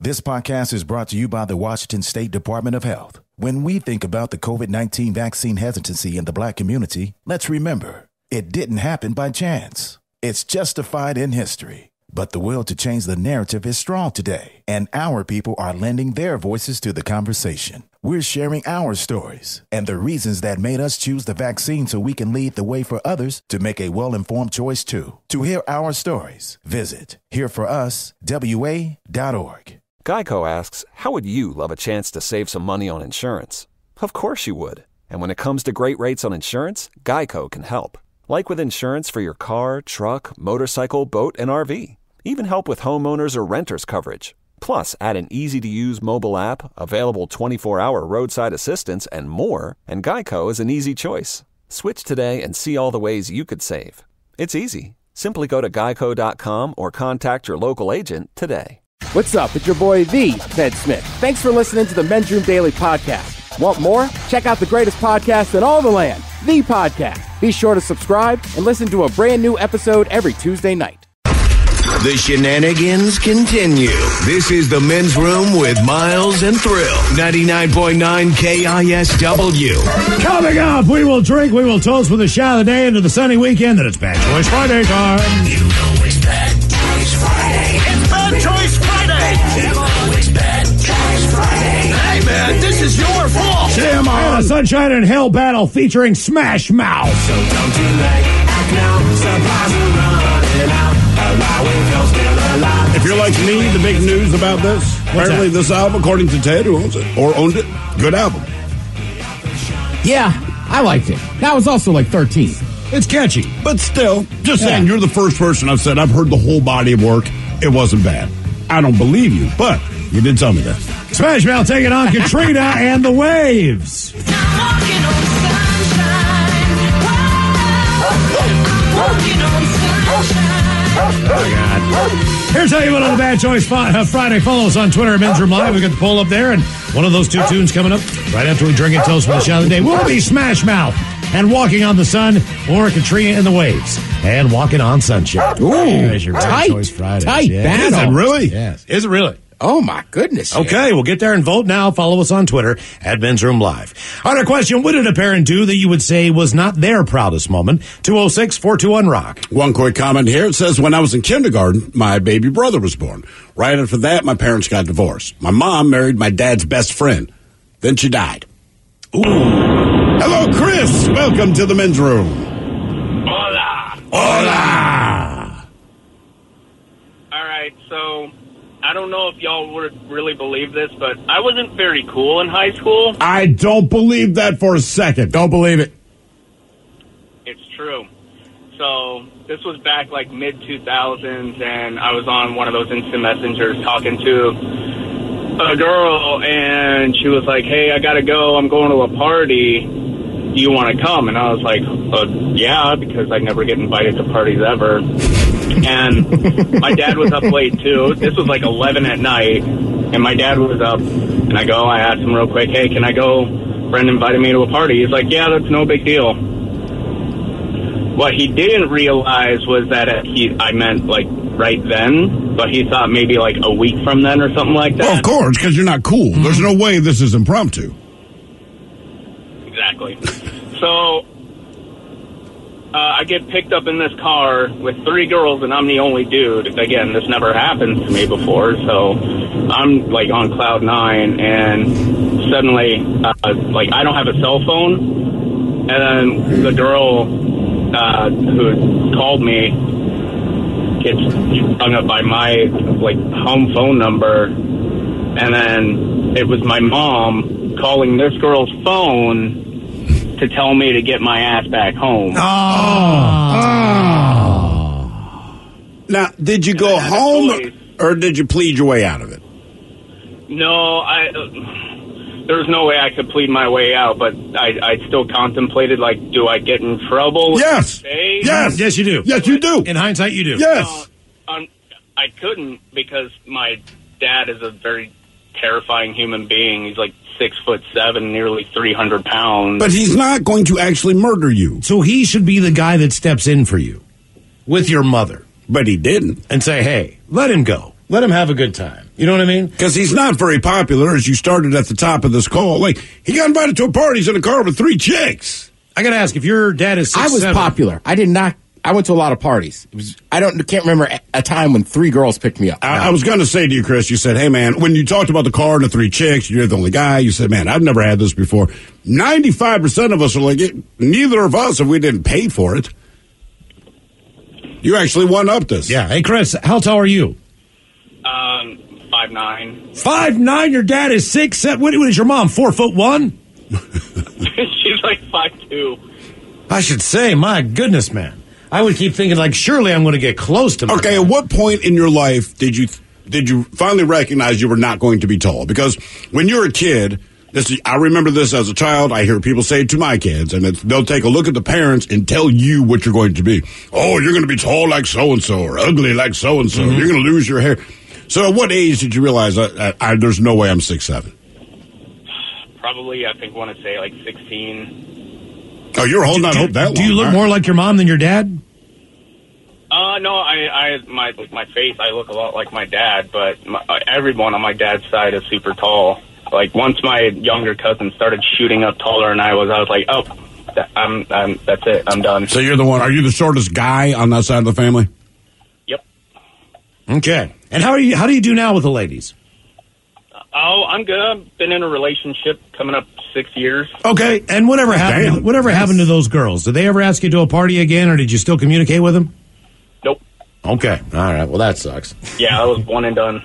This podcast is brought to you by the Washington State Department of Health. When we think about the COVID-19 vaccine hesitancy in the Black community, let's remember, it didn't happen by chance. It's justified in history. But the will to change the narrative is strong today, and our people are lending their voices to the conversation. We're sharing our stories and the reasons that made us choose the vaccine so we can lead the way for others to make a well-informed choice too. To hear our stories, visit hereforuswa.org. Geico asks, how would you love a chance to save some money on insurance? Of course you would. And when it comes to great rates on insurance, Geico can help. Like with insurance for your car, truck, motorcycle, boat, and RV. Even help with homeowners or renters coverage. Plus, add an easy-to-use mobile app, available 24-hour roadside assistance, and more, and Geico is an easy choice. Switch today and see all the ways you could save. It's easy. Simply go to geico.com or contact your local agent today. What's up? It's your boy, The Ted Smith. Thanks for listening to the Men's Room Daily Podcast. Want more? Check out the greatest podcast in all the land, The Podcast. Be sure to subscribe and listen to a brand new episode every Tuesday night. The shenanigans continue. This is the Men's Room with Miles and Thrill. 99.9 KISW. Coming up, we will drink, we will toast with a shot of the day into the sunny weekend, and it's Bad Choice Friday time. You know it's Bad Choice Friday. It's Bad Choice Friday. You know it's Bad Choice Friday. Hey, man, this is your fault. And a Sunshine and Hell battle featuring Smash Mouth. So don't delay, act now, supplies are running out. If you're like me, the big news about this, apparently this album, according to Ted, who owns it, or owned it, good album. Yeah, I liked it. That was also like 13. It's catchy. But still, just saying, you're the first person I've said, I've heard the whole body of work. It wasn't bad. I don't believe you, but you did tell me that. Smash Mouth taking on Katrina and the Waves. Oh, God. Here's how you went on the Bad Choice Friday. Follow us on Twitter at Men's Room Live. We got the poll up there, and one of those two tunes coming up right after we drink and toast for the shot of the day will be Smash Mouth and Walking on the Sun, or Katrina and the Waves and Walking on Sunshine. Ooh, there's your Bad Choice Friday. Tight battle. Is it really? Yes. Is it really? Oh, my goodness. Okay, we'll get there and vote now. Follow us on Twitter at Men's Room Live. On our question, what did a parent do that you would say was not their proudest moment? 206-421-ROCK. One quick comment here. It says, when I was in kindergarten, my baby brother was born. Right after that, my parents got divorced. My mom married my dad's best friend. Then she died. Ooh. Hello, Chris. Welcome to the Men's Room. Hola. Hola. All right, so I don't know if y'all would really believe this, but I wasn't very cool in high school. I don't believe that for a second. Don't believe it. It's true. So this was back like mid-2000s, and I was on one of those instant messengers talking to a girl, and she was like, hey, I got to go. I'm going to a party. Do you want to come? And I was like, yeah, because I never get invited to parties ever. And my dad was up late, too. This was like 11 at night, and my dad was up. And I asked him real quick, hey, can I go? Friend invited me to a party. He's like, yeah, that's no big deal. What he didn't realize was that I meant, like, right then, but he thought maybe, like, a week from then or something like that. Well, of course, because you're not cool. There's no way this is impromptu. Exactly. So I get picked up in this car with 3 girls, and I'm the only dude. Again, this never happened to me before, so I'm like on cloud 9, and suddenly, like, I don't have a cell phone, and then the girl who called me gets hung up by my like home phone number, and then it was my mom calling this girl's phone to tell me to get my ass back home. Now, did you go home, or did you plead your way out of it? No, there was no way I could plead my way out, but I still contemplated, like, do I get in trouble? Yes. Yes. Yes, you do. Yes, you do. In hindsight, you do. Yes. I couldn't, because my dad is a very terrifying human being. He's like 6'7", nearly 300 pounds. But he's not going to actually murder you. So he should be the guy that steps in for you with your mother. But he didn't. And say, hey, let him go. Let him have a good time. You know what I mean? Because he's not very popular, as you started at the top of this call. Like, he got invited to a party. He's in a car with 3 chicks. I got to ask, if your dad is 6'7". I was popular. I went to a lot of parties. Can't remember a time when 3 girls picked me up. I was going to say to you, Chris, you said, hey, man, when you talked about the car and the 3 chicks, you're the only guy. You said, man, I've never had this before. 95% of us are like, neither of us, if we didn't pay for it. You actually one-upped us. Yeah. Hey, Chris, how tall are you? 5'9". 5'9", your dad is 6'7". What is your mom, 4'1"? She's like 5'2". I should say, my goodness, man. I would keep thinking, like, surely I'm going to get close to my Okay, dad. at what point in your life did you finally recognize you were not going to be tall? Because when you're a kid, I remember this as a child. I hear people say it to my kids, and they'll take a look at the parents and tell you what you're going to be. Oh, you're going to be tall like so-and-so or ugly like so-and-so. Mm-hmm. You're going to lose your hair. So at what age did you realize there's no way I'm 6'7"? Probably, I think, want to say like 16. Oh, you're holding on hope that long. Do you look more like your mom than your dad? No, my face, I look a lot like my dad, but everyone on my dad's side is super tall. Like, once my younger cousin started shooting up taller than I was like, oh, that's it, I'm done. So you're the one, are you the shortest guy on that side of the family? Yep. Okay. And how do you do now with the ladies? Oh, I'm good. I've been in a relationship coming up 6 years. Okay. And whatever happened to those girls? Did they ever ask you to a party again, or did you still communicate with them? Nope. Okay. All right. Well, that sucks. Yeah, I was one and done.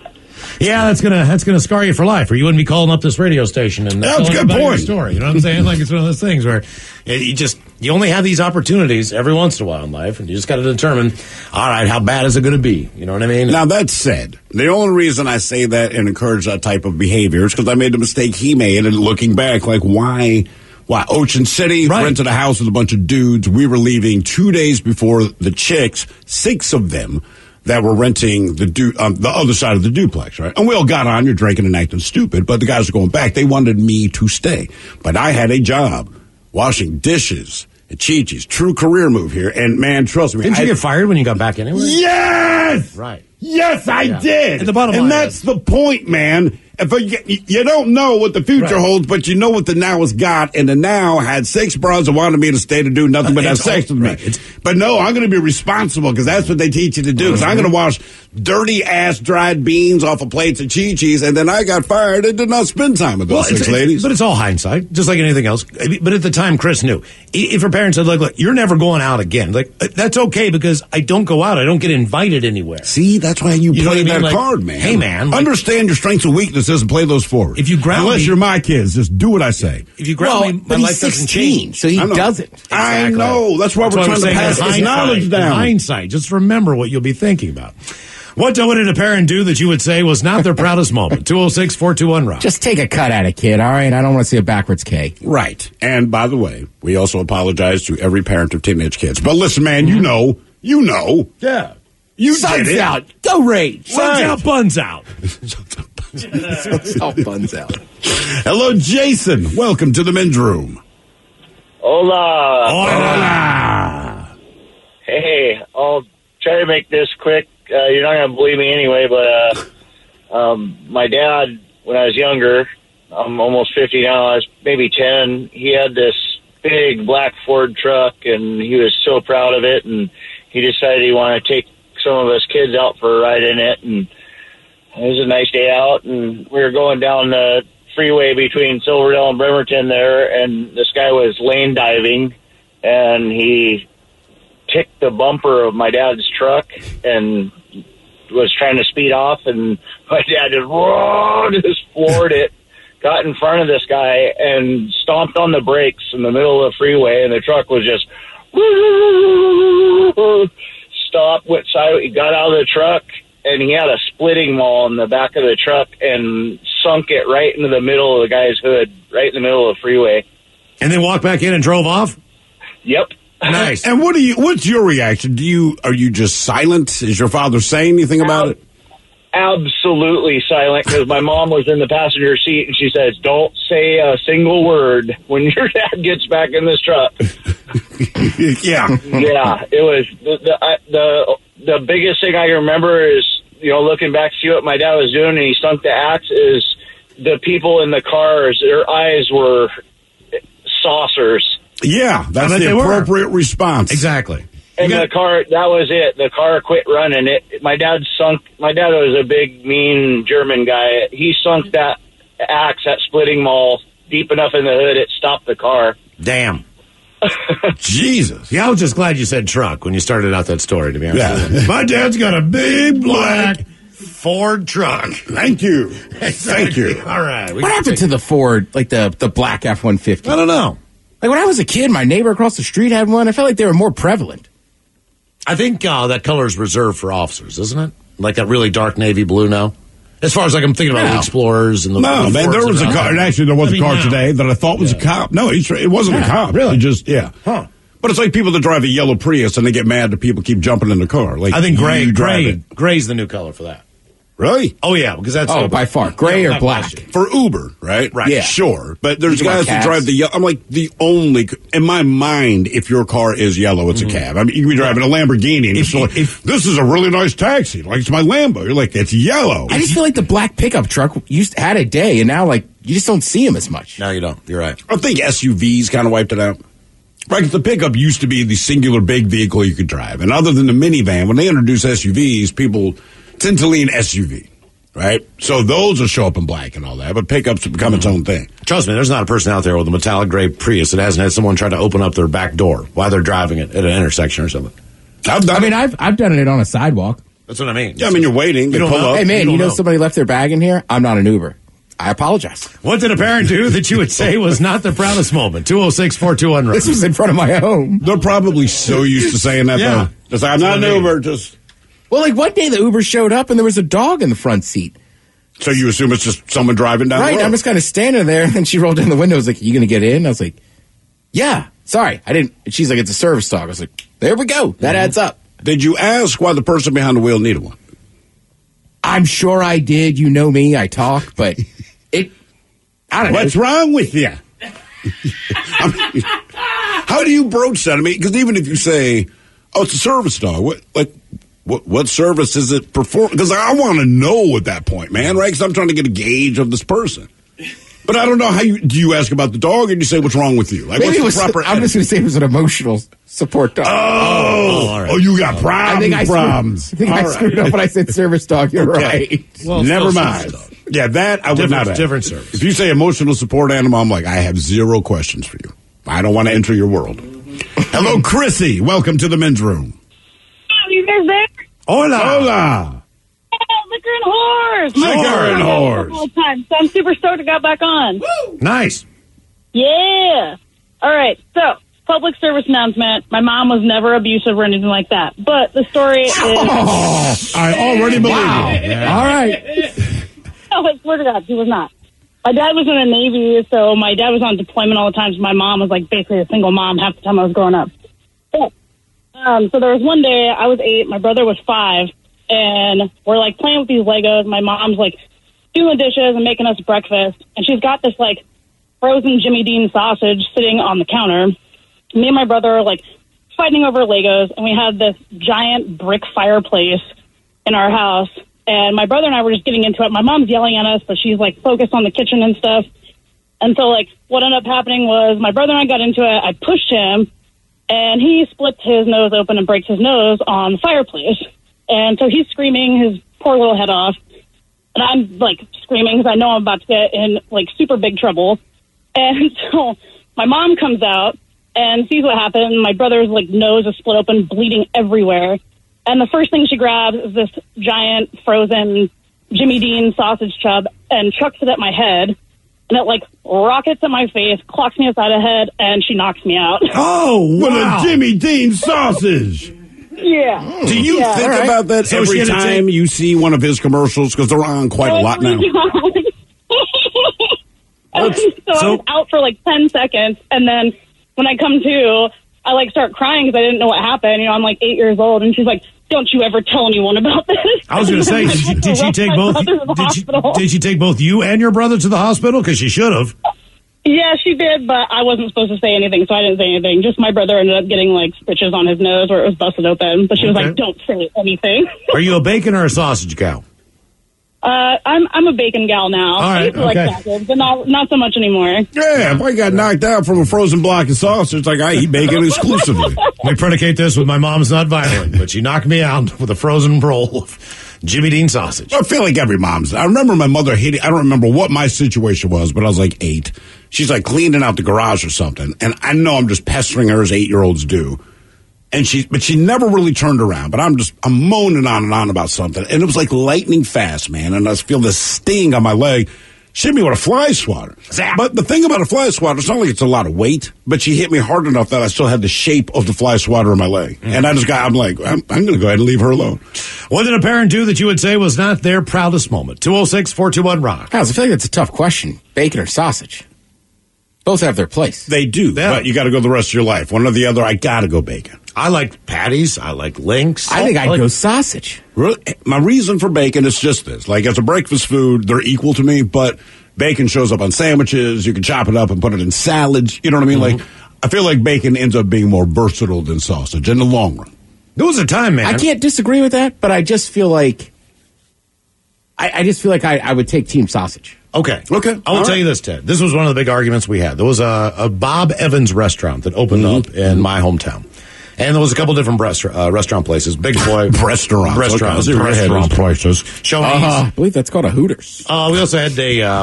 Yeah, that's gonna scar you for life, or you wouldn't be calling up this radio station and that's a good about point. Your story. You know what I'm saying? Like, it's one of those things where you only have these opportunities every once in a while in life, and you just got to determine, all right, how bad is it going to be? You know what I mean? Now, that said, the only reason I say that and encourage that type of behavior is because I made the mistake he made, and looking back, like, why Ocean City rented a house with a bunch of dudes. We were leaving 2 days before the chicks, 6 of them, that were renting the other side of the duplex, right? And we all got on, you're drinking and acting stupid, but the guys are going back. They wanted me to stay. But I had a job washing dishes at Chi-Chi's. True career move here. And, man, trust me. Didn't you get fired when you got back anyway? Yes! Right. Yes, I did. And the bottom line and that's the point, man. If you don't know what the future holds, but you know what the now has got, and the now had 6 bros that wanted me to stay to do nothing but have sex with me. But no, I'm going to be responsible because that's what they teach you to do. Because I'm going to wash dirty-ass dried beans off of plates of Chi-Chi's, and then I got fired and did not spend time with those 6 ladies. But it's all hindsight, just like anything else. But at the time, Chris knew. If her parents said, look, you're never going out again, like, that's okay because I don't go out. I don't get invited anywhere. See, that's why you play that like, card, man. Hey, man. Understand your strengths and weaknesses and play those forward. If you ground Unless me, you're my kids, just do what I say. If you ground me, my life doesn't change. So he doesn't. Exactly. I know. That's why we're trying to pass his knowledge down. Hindsight. Just remember what you'll be thinking about. What did a parent do that you would say was not their proudest moment? 206-421-ROCK. Just take a cut at it, kid, all right? I don't want to see a backwards K. Right. And by the way, we also apologize to every parent of teenage kids. But listen, man, you know. Yeah. You Sun's did it. out. Go Rage. Sun's out, buns out. Sun's out, buns out. Hello, Jason. Welcome to the men's room. Hola. Hola. Hey, I'll try to make this quick. You're not going to believe me anyway, but my dad, when I was younger, I'm almost 50 now, I was maybe 10, he had this big black Ford truck, and he was so proud of it, and he decided he wanted to take some of us kids out for a ride in it, and it was a nice day out, and we were going down the freeway between Silverdale and Bremerton there, and this guy was lane diving, and he kicked the bumper of my dad's truck and was trying to speed off, and my dad just floored it, got in front of this guy, and stomped on the brakes in the middle of the freeway, and the truck was just stopped, went sideways. He got out of the truck, and he had a splitting maul in the back of the truck and sunk it right into the middle of the guy's hood, right in the middle of the freeway. And then walked back in and drove off? Yep. Nice. And what's your reaction? Are you just silent? Is your father saying anything about it? Absolutely silent, because my mom was in the passenger seat, and she says, "Don't say a single word when your dad gets back in this truck." Yeah. Yeah, it was the biggest thing I can remember is looking back to see what my dad was doing, and he sunk the axe, is the people in the cars, their eyes were saucers. Yeah, that's the appropriate response. Exactly. And the car, that was it. The car quit running. My dad was a big, mean German guy. He sunk that axe, that splitting maul, deep enough in the hood, it stopped the car. Damn. Jesus. Yeah, I was just glad you said truck when you started out that story, to be honest. Yeah. My dad's got a big black Ford truck. Thank you. Thank you. All right. What happened to the Ford, like the black F-150? I don't know. Like when I was a kid, my neighbor across the street had one. I felt like they were more prevalent. I think that color is reserved for officers, isn't it? Like that really dark navy blue now? As far as like I'm thinking about the Explorers and the man, there was a car. And actually, there was a car today that I thought was a cop. No, it wasn't a cop. Really? He just Huh. But it's like people that drive a yellow Prius and they get mad that people keep jumping in the car. Like I think gray's the new color for that. Really? Oh yeah, because that's by far gray or black for Uber, right? Right. Yeah, sure. But there's guys that drive the yellow. I'm like the only in my mind. If your car is yellow, it's a cab. I mean, you can be driving a Lamborghini, and if this is a really nice taxi, like it's my Lambo. You're like, it's yellow. I just feel like the black pickup truck had a day, and now like you just don't see them as much. No, you don't. You're right. I think SUVs kind of wiped it out. Right, 'cause the pickup used to be the singular big vehicle you could drive, and other than the minivan, when they introduce SUVs, people tend to lean SUV. Right? So those will show up in black and all that, but pickups have become its own thing. Trust me, there's not a person out there with a metallic gray Prius that hasn't had someone try to open up their back door while they're driving it at an intersection or something. I've done it on a sidewalk. That's what I mean. Yeah, I mean, you're waiting. They pull up. Hey, man, you know somebody left their bag in here? I'm not an Uber. I apologize. What did a parent do that you would say was not the proudest moment? 206-421. This was in front of my home. They're probably so used to saying that, though. Just like, I'm not an Uber, just... Well, like one day the Uber showed up and there was a dog in the front seat. So you assume it's just someone driving down the road? I'm just kind of standing there, and she rolled down the window. I was like, you going to get in? I was like, yeah. Sorry, I didn't. And she's like, it's a service dog. I was like, there we go. That adds up. Did you ask why the person behind the wheel needed one? I'm sure I did. You know me. I talk, but I don't know. What's wrong with you? How do you broach that? I mean, because even if you say, oh, it's a service dog, what service is it perform? Because I want to know at that point, man, right? Because I'm trying to get a gauge of this person. But I don't know how do you ask about the dog, or do you say what's wrong with you? Like, maybe what's the proper? I'm just going to say it was an emotional support dog. Oh, you got problems. I think I screwed up when I said service dog. You're right. Well, never mind. Yeah, that I would not have. Different service. If you say emotional support animal, I'm like, I have zero questions for you. I don't want to enter your world. Hello, Chrissy. Welcome to the men's room. Are you guys there? Hola. Hola. Liquor and whores. Liquor and whores. All the time. So I'm super stoked to got back on. Woo! Nice. Yeah. All right. So, public service announcement. My mom was never abusive or anything like that. But the story is... I already believe you. Yeah. All right. No, I swear to God, he was not. My dad was in the Navy, so my dad was on deployment all the time. So my mom was like basically a single mom half the time I was growing up. So there was one day, I was 8, my brother was 5, and we're like playing with these Legos. My mom's like doing the dishes and making us breakfast, and she's got this like frozen Jimmy Dean sausage sitting on the counter. Me and my brother are like fighting over Legos, and we had this giant brick fireplace in our house, and my brother and I were just getting into it. My mom's yelling at us, but she's like focused on the kitchen and stuff. And so like what ended up happening was my brother and I got into it. I pushed him, and he splits his nose open and breaks his nose on the fireplace. And so he's screaming his poor little head off. And I'm, like, screaming because I know I'm about to get in, like, super big trouble. And so my mom comes out and sees what happened. My brother's, like, nose is split open, bleeding everywhere. And the first thing she grabs is this giant frozen Jimmy Dean sausage chub and chucks it at my head. And it, like, rockets at my face, clocks me upside the head, and she knocks me out. Oh, what a Jimmy Dean sausage. Yeah. Do you think about that every time you see one of his commercials? Because they're on quite a lot now. So I was out for, like, 10 seconds, and then when I come to, I, like, start crying because I didn't know what happened. You know, I'm, like, 8 years old, and she's like, don't you ever tell anyone about this. I was going to say, did she take both? Did she take both you and your brother to the hospital? Because she should have. Yeah, she did, but I wasn't supposed to say anything, so I didn't say anything. Just my brother ended up getting, like, stitches on his nose where it was busted open. But she was like, don't say anything. Are you a bacon or a sausage gal? I'm a bacon gal now. All right, I used to like sausage, but not so much anymore. Yeah, if I got knocked out from a frozen block of sausage, like I eat bacon exclusively. We predicate this with my mom's not violent, but she knocked me out with a frozen roll of Jimmy Dean sausage. I feel like every mom's. I remember my mother hating. I don't remember what my situation was, but I was like 8. She's like cleaning out the garage or something, and I know I'm just pestering her as 8-year-olds do. And she never really turned around, but I'm moaning on and on about something. And it was like lightning fast, man. And I just feel this sting on my leg. She hit me with a fly swatter. Zap. But the thing about a fly swatter, it's not like it's a lot of weight, but she hit me hard enough that I still had the shape of the fly swatter in my leg. And I'm like, I'm going to go ahead and leave her alone. What did a parent do that you would say was not their proudest moment? 206-421-ROCK. I feel like that's a tough question. Bacon or sausage? Both have their place. They do, but you got to go the rest of your life. One or the other, I got to go bacon. I like patties. I like links. I think I'd go sausage. Really? My reason for bacon is just this. Like, as a breakfast food, they're equal to me, but bacon shows up on sandwiches. You can chop it up and put it in salads. You know what I mean? Like, I feel like bacon ends up being more versatile than sausage in the long run. There was a time, man. I can't disagree with that, but I just feel like I would take team sausage. Okay. I will tell you this, Ted. This was one of the big arguments we had. There was a Bob Evans restaurant that opened up in my hometown. And there was a couple different restaurant places. Big Boy. Restaurant places. I believe that's called a Hooters. We also had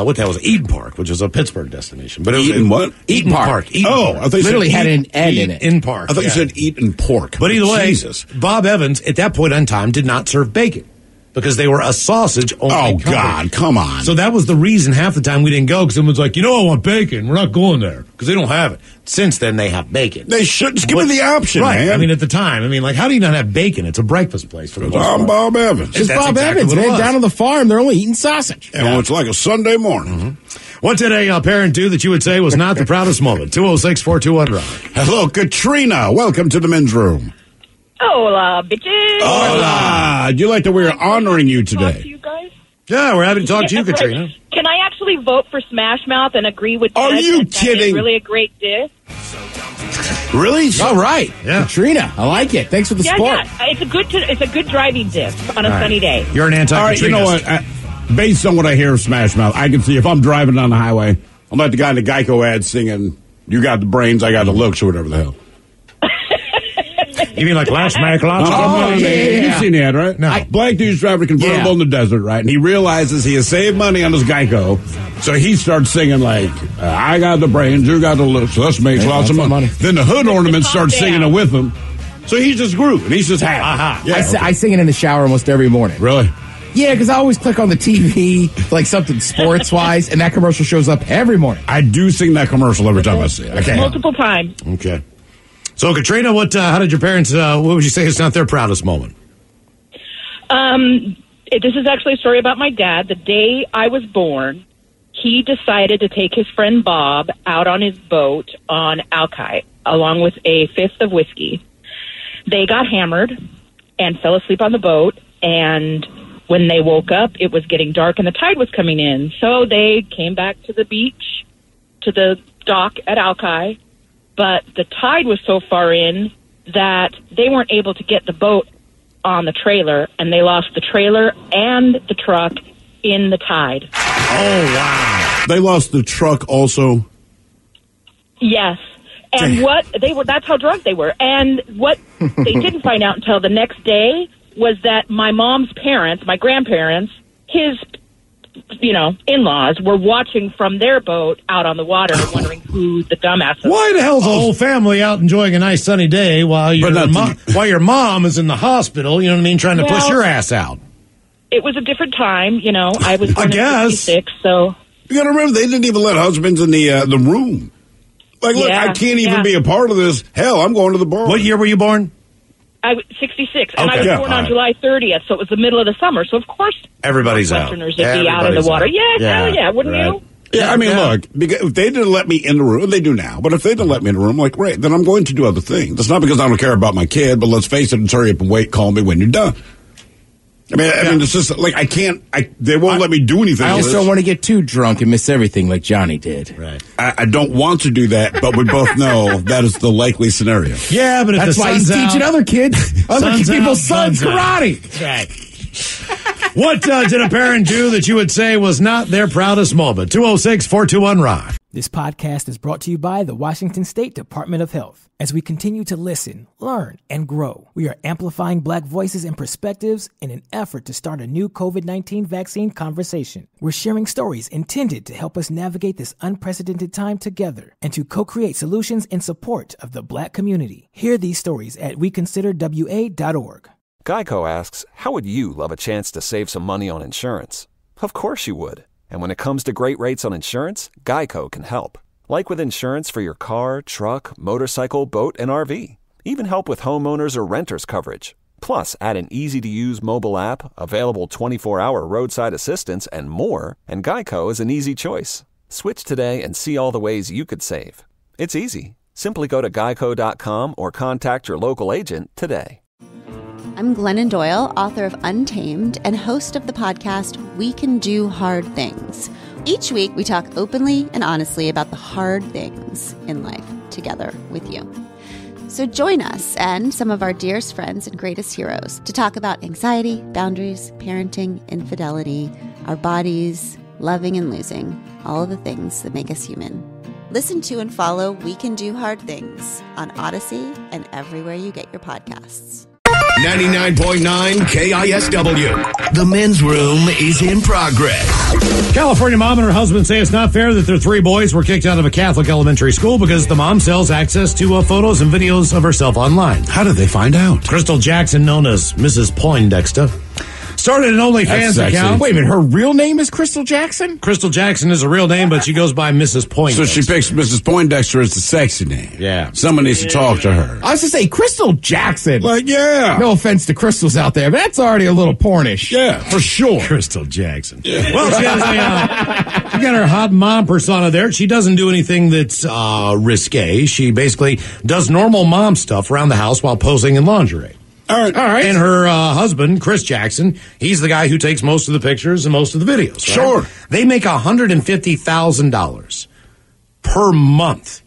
what the hell was it? Eden Park, which was a Pittsburgh destination. But it was Eden what? Eden Park. I thought you literally had an N in it. Eden Park. I thought you said Eden Pork. But either way, Jesus. Bob Evans, at that point in time, did not serve bacon. Because they were a sausage-only company. God, come on. So that was the reason half the time we didn't go, because someone's like, I want bacon. We're not going there, because they don't have it. Since then, they have bacon. They should. Just give me the option, right. man. At the time, how do you not have bacon? It's a breakfast place for the most part. I'm Bob Evans. It's Bob Evans, man. Down on the farm, they're only eating sausage. And it's like a Sunday morning. What did a parent do that you would say was not the proudest moment? 206-421-ROCK. Hello, Katrina. Welcome to the men's room. Hola, bitches. Hola. Do you like that we're honoring you today? Talk to you guys? Yeah, we're happy to talk to you, Katrina. Can I actually vote for Smash Mouth and agree with Are Ted you that kidding? That is really a great dish? Really? All right. Yeah. Katrina, I like it. Thanks for the support. Yeah. It's a good driving dish on a sunny day. You're an anti-Katrina. All right, you know what? Based on what I hear of Smash Mouth, I can see if I'm driving down the highway, I'm like the guy in the Geico ad singing, "You got the brains, I got the looks," or whatever the hell. You mean like Last Mac Lots? You've seen the ad, right? No. Black dude's driving a convertible in the desert, right? And he realizes he has saved money on his Geico. So he starts singing like, I got the brains, you got the looks, let's make lots of money. Then the hood ornament starts singing it with him. So he's just grooving. He's just happy. Yeah, I sing it in the shower almost every morning. Really? Yeah, because I always click on the TV, like something sports-wise, and that commercial shows up every morning. I do sing that commercial every time I see it. Okay. Multiple times. Okay. So, Katrina, how did your parents, what would you say is not their proudest moment? This is actually a story about my dad. The day I was born, he decided to take his friend Bob out on his boat on Alki, along with a fifth of whiskey. They got hammered and fell asleep on the boat, and when they woke up, it was getting dark and the tide was coming in. So they came back to the beach, to the dock at Alki, but the tide was so far in that they weren't able to get the boat on the trailer, and they lost the trailer and the truck in the tide. Oh, wow. They lost the truck also? Yes. And that's how drunk they were. And what they didn't find out until the next day was that my mom's parents, my grandparents, his in-laws were watching from their boat out on the water, wondering who the dumbass was. Why the hell's the whole family out enjoying a nice sunny day while your mom is in the hospital, you know what I mean, trying to push your ass out? It was a different time, I was born in 66, so... You gotta remember, they didn't even let husbands in the room. Like, look, I can't even be a part of this. Hell, I'm going to the bar. What year were you born? I was 66, and I was born on July 30th, so it was the middle of the summer. So, of course, everybody's Westerners would be out in the water. Hell yeah, wouldn't you? Yeah, I mean, look, because if they didn't let me in the room, they do now, but if they didn't let me in the room, like, great, then I'm going to do other things. It's not because I don't care about my kid, but let's face it, and hurry up and wait, call me when you're done. I mean, it's just like they won't let me do anything. I just don't want to get too drunk and miss everything like Johnny did. Right. I don't want to do that, but we both know that is the likely scenario. Yeah, but if that's why he's teaching other kids, other people's sons karate. That's right. What did a parent do that you would say was not their proudest moment? 206-421-ROCK. This podcast is brought to you by the Washington State Department of Health. As we continue to listen, learn, and grow, we are amplifying Black voices and perspectives in an effort to start a new COVID-19 vaccine conversation. We're sharing stories intended to help us navigate this unprecedented time together and to co-create solutions in support of the Black community. Hear these stories at weconsiderwa.org. Geico asks, how would you love a chance to save some money on insurance? Of course you would. And when it comes to great rates on insurance, Geico can help. Like with insurance for your car, truck, motorcycle, boat, and RV. Even help with homeowners or renters coverage. Plus, add an easy-to-use mobile app, available 24-hour roadside assistance, and more, and Geico is an easy choice. Switch today and see all the ways you could save. It's easy. Simply go to geico.com or contact your local agent today. I'm Glennon Doyle, author of Untamed and host of the podcast We Can Do Hard Things. Each week, we talk openly and honestly about the hard things in life together with you. So join us and some of our dearest friends and greatest heroes to talk about anxiety, boundaries, parenting, infidelity, our bodies, loving and losing, all of the things that make us human. Listen to and follow We Can Do Hard Things on Odyssey and everywhere you get your podcasts. 99.9 KISW. The men's room is in progress. California mom and her husband say it's not fair that their 3 boys were kicked out of a Catholic elementary school because the mom sells access to photos and videos of herself online. How did they find out? Crystal Jackson, known as Mrs. Poindexter, started an OnlyFans account. Wait a minute, her real name is Crystal Jackson? Crystal Jackson is a real name, but she goes by Mrs. Poindexter. So she picks Mrs. Poindexter as the sexy name. Yeah. Someone needs to talk to her. I was to say, Crystal Jackson. Like, yeah. No offense to Crystals out there, but that's already a little pornish. Yeah, for sure. Crystal Jackson. Yeah. Well, she got her hot mom persona there. She doesn't do anything that's risque. She basically does normal mom stuff around the house while posing in lingerie. All right. And her husband, Chris Jackson, he's the guy who takes most of the pictures and most of the videos. Right? Sure. They make $150,000 per month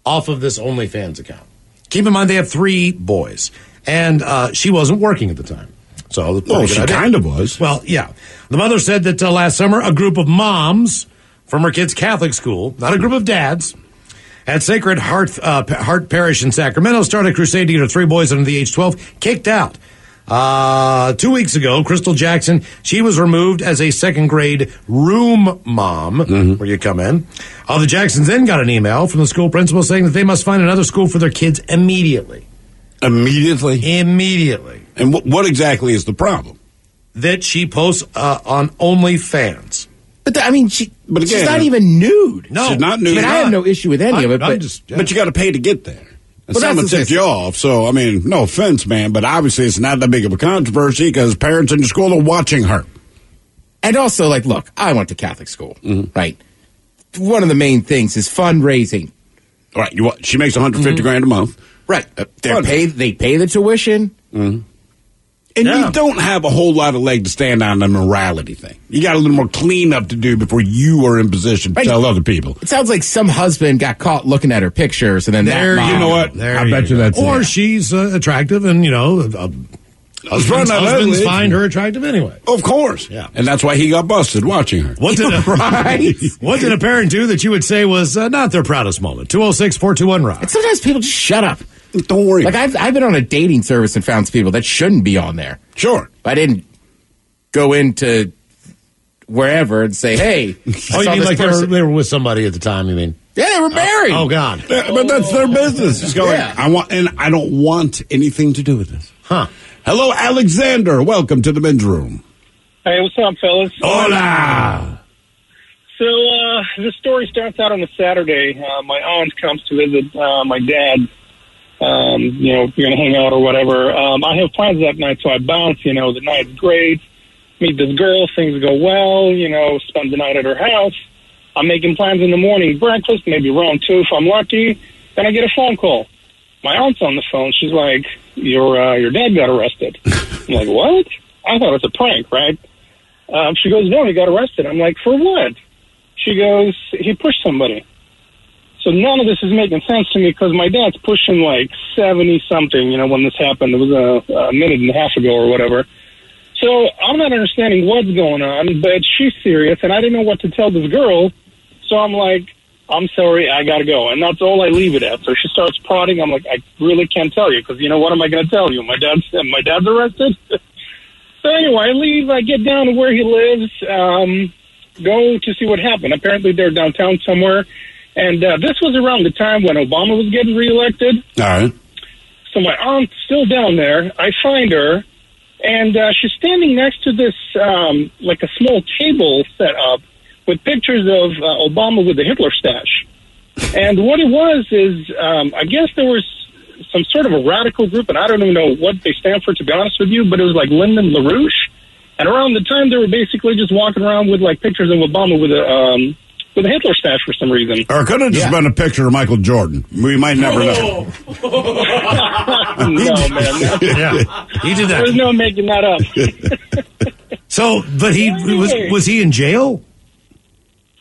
off of this OnlyFans account. Keep in mind, they have 3 boys, and she wasn't working at the time. So, she kind of was. Well, yeah. The mother said that last summer, a group of moms from her kid's Catholic school, not a group of dads, at Sacred Heart Parish in Sacramento, started a crusade to get her 3 boys under the age 12 kicked out. 2 weeks ago, Crystal Jackson, she was removed as a 2nd grade room mom, where you come in. The Jacksons then got an email from the school principal saying that they must find another school for their kids immediately. Immediately? Immediately. And what exactly is the problem? That she posts on OnlyFans. But she's not even nude. No, she's not nude. I have no issue with any of it, but you got to pay to get there. And Well, someone tipped you off, so, no offense, man, but obviously it's not that big of a controversy because parents in the school are watching her. And also, look, I went to Catholic school, right? One of the main things is fundraising. All right, she makes $150 grand a month. Right. They pay the tuition. And you don't have a whole lot of leg to stand on the morality thing. You got a little more cleanup to do before you are in position to tell other people. It sounds like some husband got caught looking at her pictures, and then you know what? I bet you that's Or she's attractive, and husbands find her attractive anyway. Of course, yeah, and that's why he got busted watching her. What did a parent do that you would say was not their proudest moment? 206-421-ROCK. And sometimes people just shut up. Don't worry. Like I've been on a dating service and found people that shouldn't be on there. Sure, I didn't go into wherever and say, "Hey." Oh, you mean like they were with somebody at the time? You mean? Yeah, they were married. Oh God! Yeah, but that's their business. Just go. Yeah. I don't want anything to do with this. Huh? Hello, Alexander. Welcome to the men's room. Hey, what's up, fellas? Hola. So the story starts out on a Saturday. My aunt comes to visit my dad. We're going to hang out or whatever. I have plans that night, so I bounce. The night's great. Meet this girl. Things go well. Spend the night at her house. I'm making plans in the morning. Breakfast, maybe around 2 if I'm lucky. Then I get a phone call. My aunt's on the phone. She's like, your dad got arrested. I'm like, what? I thought it was a prank, right? She goes, no, he got arrested. I'm like, for what? She goes, he pushed somebody. So none of this is making sense to me because my dad's pushing like 70-something, when this happened. It was a minute and a half ago or whatever. So I'm not understanding what's going on, but she's serious, and I didn't know what to tell this girl. So I'm like, I'm sorry, I got to go. And that's all I leave it at. So she starts prodding. I'm like, I really can't tell you because, what am I going to tell you? My dad's arrested? So anyway, I leave. I get down to where he lives, go to see what happened. Apparently they're downtown somewhere. And this was around the time when Obama was getting reelected. All right. So my aunt's still down there. I find her, and she's standing next to this, like a small table set up with pictures of Obama with the Hitler stash. And what it was is, I guess there was some sort of a radical group, and I don't even know what they stand for, to be honest with you, but it was like Lyndon LaRouche. And around the time, they were basically just walking around with, like, pictures of Obama with a Hitler stash for some reason. Or it could have just been a picture of Michael Jordan. We might never know. No, man. Yeah, he did that. There's no making that up. So, but was he in jail?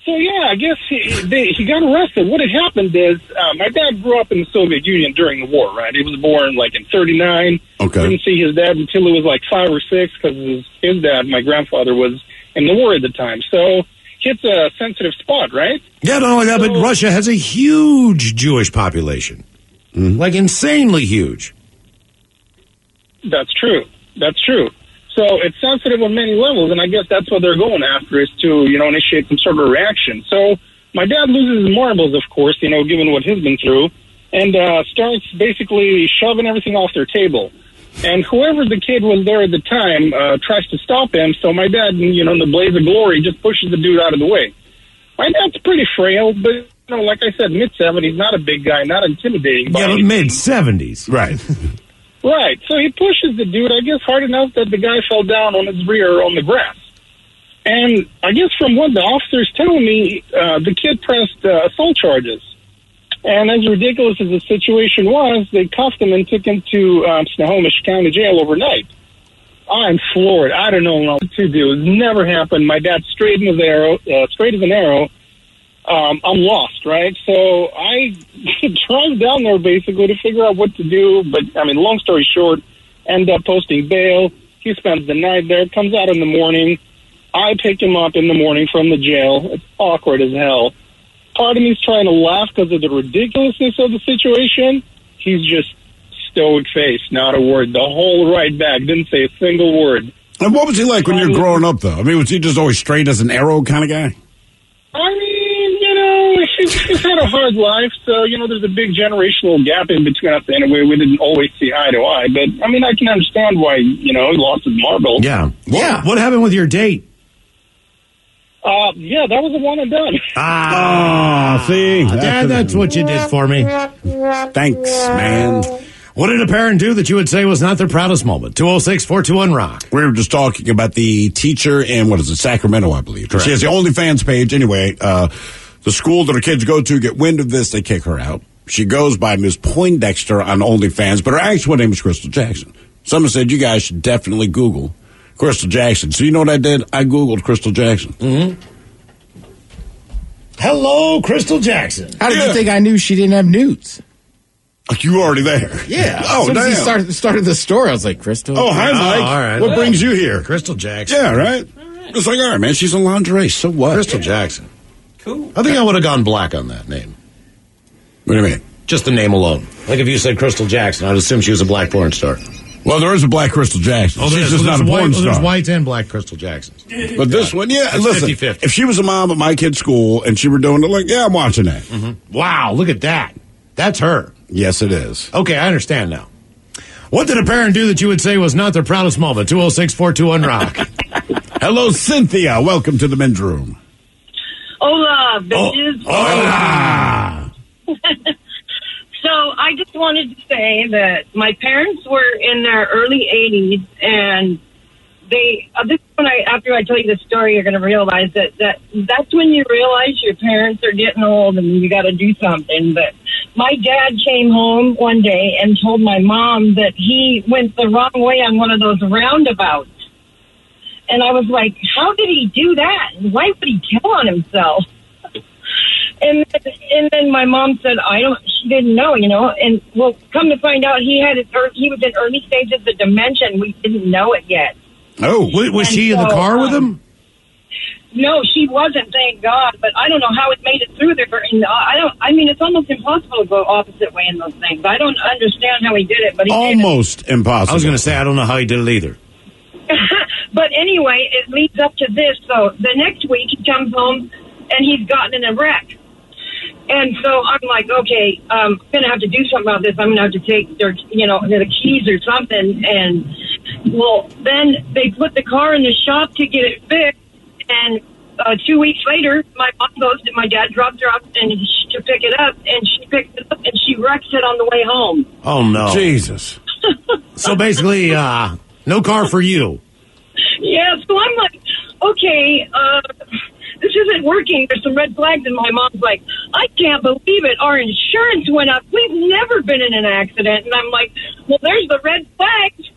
So, yeah, I guess he got arrested. What had happened is my dad grew up in the Soviet Union during the war, right? He was born, like, in 1939. Okay. Didn't see his dad until he was, like, 5 or 6 because his dad, my grandfather, was in the war at the time. So hits a sensitive spot, right? Yeah, not only that, but Russia has a huge Jewish population. Like, insanely huge. That's true. That's true. So it's sensitive on many levels, and I guess that's what they're going after, is to, initiate some sort of reaction. So my dad loses his marbles, of course, given what he's been through, and starts basically shoving everything off their table. And whoever the kid was there at the time tries to stop him, so my dad, in the blaze of glory, just pushes the dude out of the way. My dad's pretty frail, but, like I said, mid-70s, not a big guy, not intimidating. Yeah, mid-70s. Right. Right. So he pushes the dude, I guess, hard enough that the guy fell down on his rear on the grass. And I guess from what the officer's telling me, the kid pressed assault charges. And as ridiculous as the situation was, they cuffed him and took him to Snohomish County Jail overnight. I'm floored. I don't know what to do. It's never happened. My dad's straight as an arrow. I'm lost, right? So I drive down there basically to figure out what to do. But, long story short, end up posting bail. He spends the night there, comes out in the morning. I pick him up in the morning from the jail. It's awkward as hell. Part of me is trying to laugh because of the ridiculousness of the situation. He's just stoic face, not a word. The whole ride back, didn't say a single word. And what was he like when you were growing up, though? Was he just always straight as an arrow kind of guy? He's had a hard life, so, there's a big generational gap in between us anyway. We didn't always see eye to eye, but, I can understand why, he lost his marbles. Yeah. What happened with your date? Yeah, that was a one and done. See? Dad, that's what you did for me. Thanks, man. What did a parent do that you would say was not their proudest moment? 206-421-ROCK. We were just talking about the teacher in, Sacramento, I believe. Correct. She has the OnlyFans page. Anyway, the school that her kids go to get wind of this, they kick her out. She goes by Ms. Poindexter on OnlyFans, but her actual name is Crystal Jackson. Someone said, you guys should definitely Google Crystal Jackson. So you know what I did? I Googled Crystal Jackson. Mm-hmm. Hello, Crystal Jackson. How did you think I knew she didn't have nudes? You were already there. Yeah. Oh, damn. He started the story. I was like, Crystal. Oh, hi, Mike. All right. What brings you here? Crystal Jackson. Yeah, right? It's like, all right, man, she's in lingerie. So what? Crystal Jackson. Cool. I think I would have gone black on that name. What do you mean? Just the name alone. Like if you said Crystal Jackson, I'd assume she was a black porn star. Well, there is a black Crystal Jackson. Oh, she's just not a porn star. There's white and black Crystal Jacksons. But this one, yeah, it's listen, 50-50. if she was a mom at my kid's school and she were doing it, like, yeah, I'm watching that. Mm-hmm. Wow, look at that. That's her. Yes, it is. Okay, I understand now. What did a parent do that you would say was not their proudest moment? 206-421-ROCK. Hello, Cynthia. Welcome to the men's room. Hola, bitches. Hola. So I just wanted to say that my parents were in their early 80s, and they. This is when after I tell you the story, you're going to realize that's when you realize your parents are getting old and you got to do something. But my dad came home one day and told my mom that he went the wrong way on one of those roundabouts, And I was like, how did he do that? Why would he kill on himself? And then my mom said, she didn't know, and well, come to find out he was in early stages of dementia, and we didn't know it yet. Oh, was she in the car with him? No, she wasn't, thank God, but I don't know how it made it through there. And it's almost impossible to go opposite way in those things. I don't understand how he did it, but he almost impossible. I was going to say, I don't know how he did it either. But anyway, it leads up to this. So the next week he comes home and he's gotten in a wreck. And so I'm like, okay, I'm going to have to do something about this. I'm going to have to take their, the keys or something. And well, then they put the car in the shop to get it fixed. And 2 weeks later, my mom goes to my dad, dropped her off to pick it up. And she picked it up and she wrecks it on the way home. Oh, no. Jesus. So basically, no car for you. Yeah, so I'm like, okay, this isn't working. There's some red flags, and my mom's like, I can't believe it. Our insurance went up. We've never been in an accident. And I'm like, well, there's the red flags.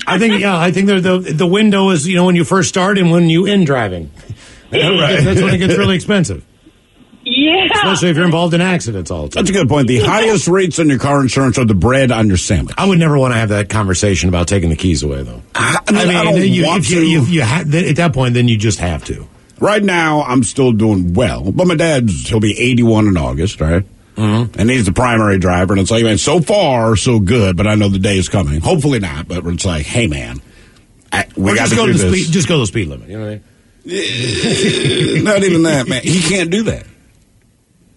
I think the window is, when you first start and when you end driving. Right. That's when it gets really expensive. Yeah. Especially if you're involved in accidents all the time. That's a good point. The highest rates on your car insurance are the bread on your sandwich. I would never want to have that conversation about taking the keys away, though. I don't want to. At that point, then you just have to. Right now, I'm still doing well. But my he'll be 81 in August, right? Mm-hmm. And he's the primary driver. And it's like, man, so far, so good. But I know the day is coming. Hopefully not. But it's like, hey, man, we got to do this. Just go to the speed limit. You know what I mean? Not even that, man. He can't do that.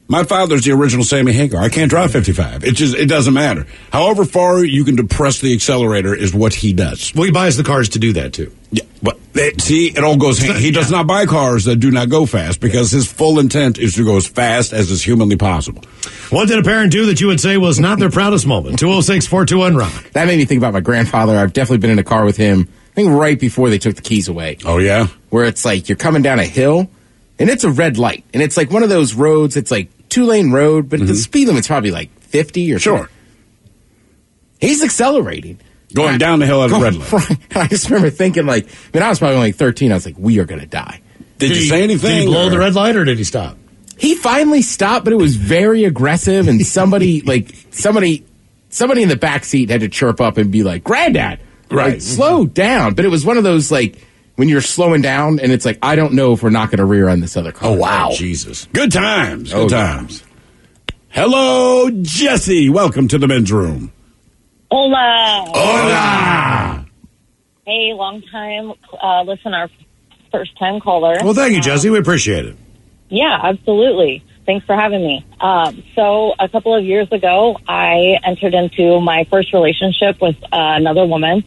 My father's the original Sammy Hagar. I can't drive 55. It doesn't matter. However far you can depress the accelerator is what he does. Well, he buys the cars to do that, too. Yeah, but it all goes hand. He does not buy cars that do not go fast because his full intent is to go as fast as is humanly possible. What did a parent do that you would say was not their proudest moment? 206-421-ROCK. That made me think about my grandfather. I've definitely been in a car with him, I think right before they took the keys away. Oh, yeah? Where it's like you're coming down a hill, and it's a red light. And it's like one of those roads, it's like 2-lane road, but the speed limit's probably like 50 or sure. Something. He's accelerating. Going down the hill at a red light. I just remember thinking, I was probably only 13. I was like, we are going to die. Did you say anything? Did he blow the red light or did he stop? He finally stopped, but it was very aggressive, and somebody in the back seat had to chirp up and be like, Granddad, right, slow down. But it was one of those, when you're slowing down, and it's like, I don't know if we're not going to rear end this other car. Oh, wow. Oh, Jesus. Good times. Good times. Hello, Jesse. Welcome to the men's room. Hola. Hola. Hey, long time listener, first time caller. Well, thank you, Jesse. We appreciate it. Yeah, absolutely. Thanks for having me. So a couple of years ago, I entered into my first relationship with another woman.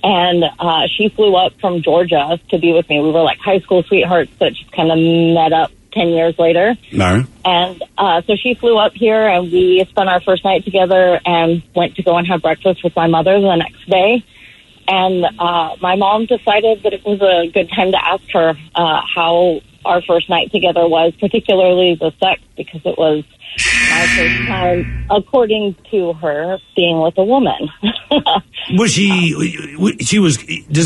And she flew up from Georgia to be with me. We were like high school sweethearts, but just kind of met up 10 years later. No. And so she flew up here, and we spent our first night together and went to go and have breakfast with my mother the next day. And my mom decided that it was a good time to ask her how our first night together was, particularly the sex, because it was my first time, according to her, being with a woman. Does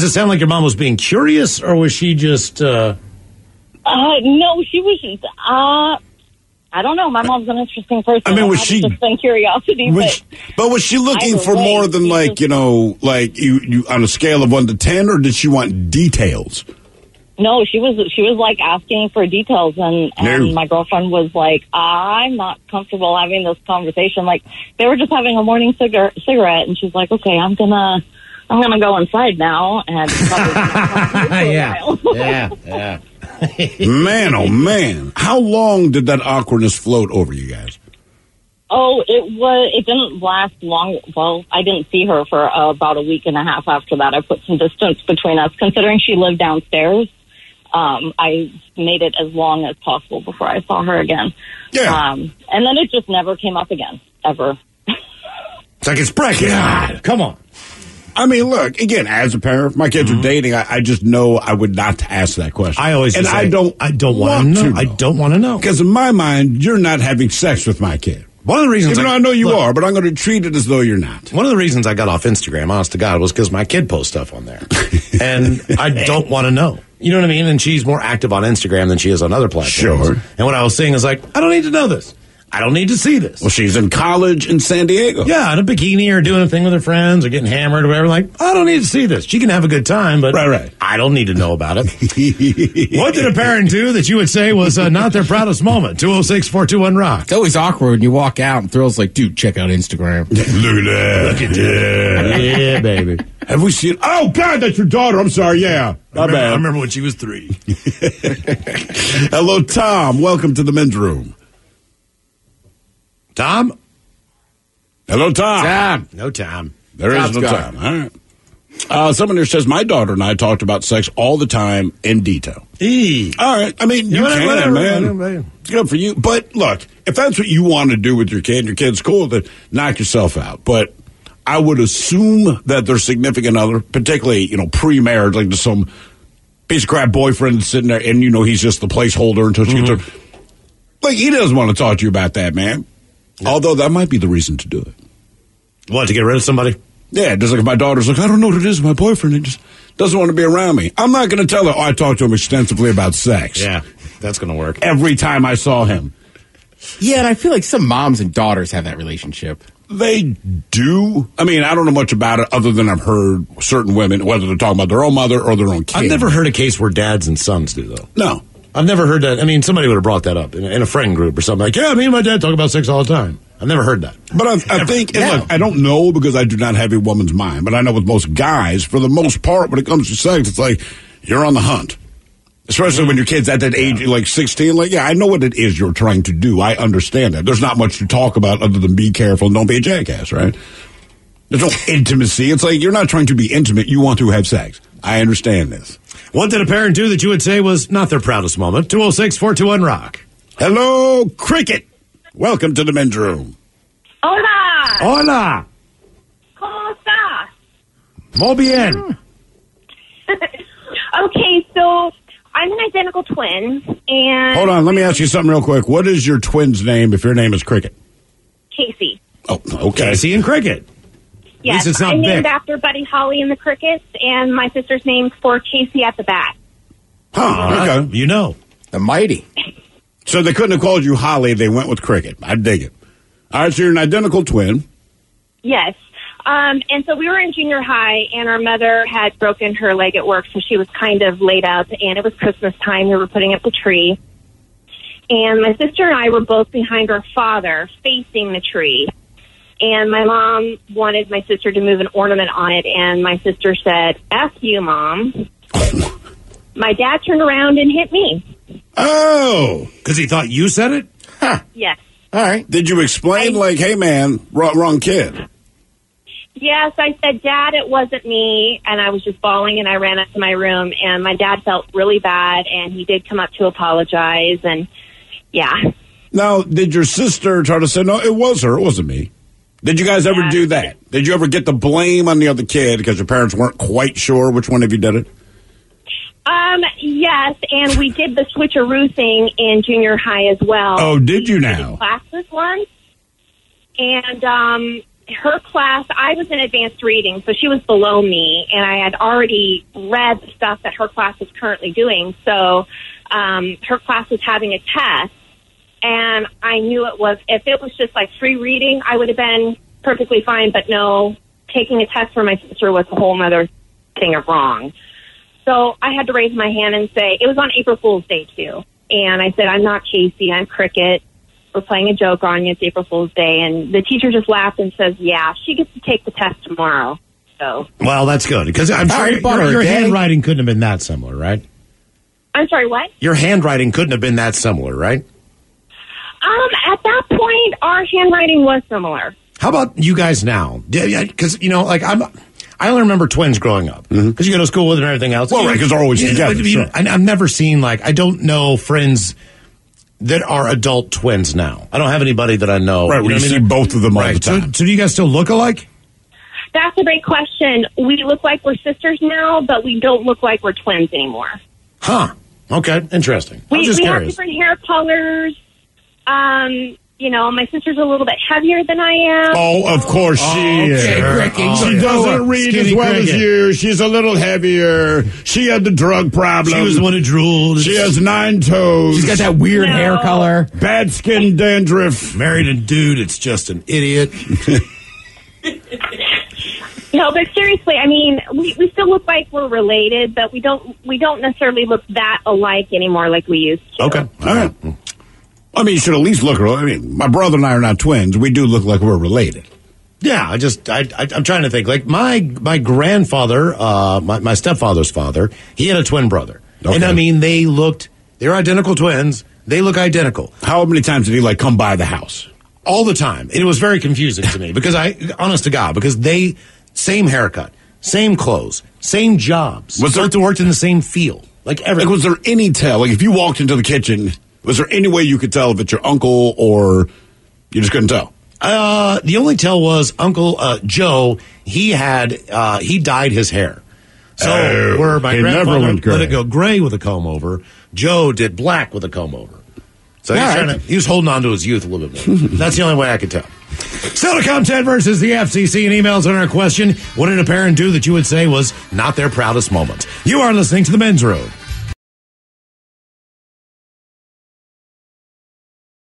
it sound like your mom was being curious, or was she just... No, she was just, I don't know. My mom's an interesting person. I mean, was she... just been curiosity, but was she looking for more than, you on a scale of 1 to 10, or did she want details? No, she was like asking for details, and my girlfriend was like, I'm not comfortable having this conversation. Like, they were just having a morning cigarette, and she's like, okay, I'm gonna go inside now, and yeah. Man, oh man, how long did that awkwardness float over you guys? Oh, it didn't last long. Well, I didn't see her for about a week and a half after that. I put some distance between us, considering she lived downstairs. I made it as long as possible before I saw her again. Yeah. And then it just never came up again, ever. It's like it's breaking. God, come on. I mean, look, again, as a parent, if my kids are dating, I just know I would not ask that question. I always and say, I don't want to know. I don't want to know. Because in my mind, you're not having sex with my kid. One of the reasons Even though I know you are, but I'm going to treat it as though you're not. One of the reasons I got off Instagram, honest to God, was because my kid posts stuff on there. And I don't want to know. You know what I mean? And she's more active on Instagram than she is on other platforms. Sure. And what I was saying is like, I don't need to know this. I don't need to see this. Well, she's in college in San Diego. Yeah, in a bikini or doing a thing with her friends or getting hammered or whatever. Like, I don't need to see this. She can have a good time, but right. I don't need to know about it. What did a parent do that you would say was not their proudest moment? 206-421-ROCK. It's always awkward when you walk out and Thrill's like, dude, check out Instagram. Look at that. Look at that. Yeah, baby. Have we seen... Oh, God, that's your daughter. I'm sorry. Yeah. I remember when she was 3. Hello, Tom. Welcome to the men's room. Tom? Hello, Tom. Tom. No Tom. There is no time. All right. Someone here says, my daughter and I talked about sex all the time in detail. All right. I mean, you can, man. It's good for you. But look, if that's what you want to do with your kid and your kid's cool, then knock yourself out. But I would assume that their significant other, particularly, pre-marriage, like just some piece of crap boyfriend sitting there and, he's just the placeholder until she gets her. Like, he doesn't want to talk to you about that, man. Yeah. Although that might be the reason to do it. What, to get rid of somebody? Yeah, just like my daughter's like, I don't know what it is. My boyfriend, he just doesn't want to be around me. I'm not going to tell her, I talked to him extensively about sex. Yeah, that's going to work. Every time I saw him. Yeah, and I feel like some moms and daughters have that relationship. They do. I mean, I don't know much about it other than I've heard certain women, whether they're talking about their own mother or their own kid. I've never heard a case where dads and sons do, though. No. I've never heard that. I mean, somebody would have brought that up in a friend group or something. Like, yeah, me and my dad talk about sex all the time. I've never heard that. But I think, and look, I don't know because I do not have a woman's mind, but I know with most guys, for the most part, when it comes to sex, it's like you're on the hunt. Especially when your kid's at that age, like 16. Like, yeah, I know what it is you're trying to do. I understand that. There's not much to talk about other than be careful and don't be a jackass, right? There's no intimacy. It's like you're not trying to be intimate. You want to have sex. I understand this. What did a parent do that you would say was not their proudest moment? 206-421-ROCK. Hello, Cricket. Welcome to the men's room. Hola. Hola. ¿Cómo estás? Muy bien. Okay, so I'm an identical twin, and... Hold on, let me ask you something real quick. What is your twin's name if your name is Cricket? Casey. Oh, okay. Casey and Cricket. Yes, it's not I'm named big. after Buddy Holly and the Crickets, and my sister's named for Casey at the bat. Huh, okay. You know. The mighty. So they couldn't have called you Holly. They went with Cricket. I dig it. All right, so you're an identical twin. Yes. And so we were in junior high, and our mother had broken her leg at work, so she was kind of laid up, and it was Christmas time. We were putting up the tree. And my sister and I were both behind our father, facing the tree. And my mom wanted my sister to move an ornament on it, and my sister said, F you, Mom. My dad turned around and hit me. Oh. Because he thought you said it? Huh. Yes. All right. Did you explain, hey, man, wrong kid? Yes, I said, Dad, it wasn't me, and I was just bawling, and I ran up to my room, and my dad felt really bad, and he did come up to apologize, and yeah. Now, did your sister try to say, no, it was her, it wasn't me? Did you guys ever do that? Did you ever get the blame on the other kid because your parents weren't quite sure which one of you did it? Yes, and we did the switcheroo thing in junior high as well. Oh, did you now? Classes once, and her class, I was in advanced reading, so she was below me, and I had already read the stuff that her class was currently doing, so her class was having a test, and I knew if it was just like free reading, I would have been perfectly fine, but no, taking a test for my sister was a whole other thing of wrong. So I had to raise my hand and say, it was on April Fool's Day, too. And I said, I'm not Casey, I'm Cricket. We're playing a joke on you. It's April Fool's Day. And the teacher just laughed and says, yeah, she gets to take the test tomorrow. So. Well, that's good. Because I'm sure your handwriting couldn't have been that similar, right? I'm sorry, what? Your handwriting couldn't have been that similar, right? At that point, our handwriting was similar. How about you guys now? Because, I only remember twins growing up because you go to school with them and everything else. Well, right, because they're always together. Sure. I've never seen, I don't know friends that are adult twins now. I don't have anybody that I know. Right, we see both of them all the time. So do you guys still look alike? That's a great question. We look like we're sisters now, but we don't look like we're twins anymore. Huh. Okay, interesting. We have different hair colors. my sister's a little bit heavier than I am. Oh, of course she is. She doesn't read Skinny as well cricket. as you. She's a little heavier. She had the drug problem. She was the one who drooled. She has 9 toes. She's got that weird hair color. Bad skin dandruff. Married a dude, it's just an idiot. No, but seriously, I mean, we still look like we're related, but we don't necessarily look that alike anymore like we used to. Okay. All right. I mean, you should at least look. I mean, my brother and I are not twins. We do look like we're related. Yeah, I'm trying to think. Like my grandfather, my stepfather's father, he had a twin brother. Okay. And I mean, they're identical twins. They look identical. How many times did he come by the house? All the time. It was very confusing to me because honest to God, because same haircut, same clothes, same jobs. Both worked in the same field. Like everything. Was there any tell? Like if you walked into the kitchen, was there any way you could tell if it's your uncle or you just couldn't tell? The only tell was Uncle Joe. He dyed his hair. So where my grandfather let it go gray with a comb over, Joe did black with a comb over. So he was holding on to his youth a little bit more. That's the only way I could tell. Silicon 10 versus the FCC and emails on our question. What did a parent do that you would say was not their proudest moment? You are listening to The Men's Room.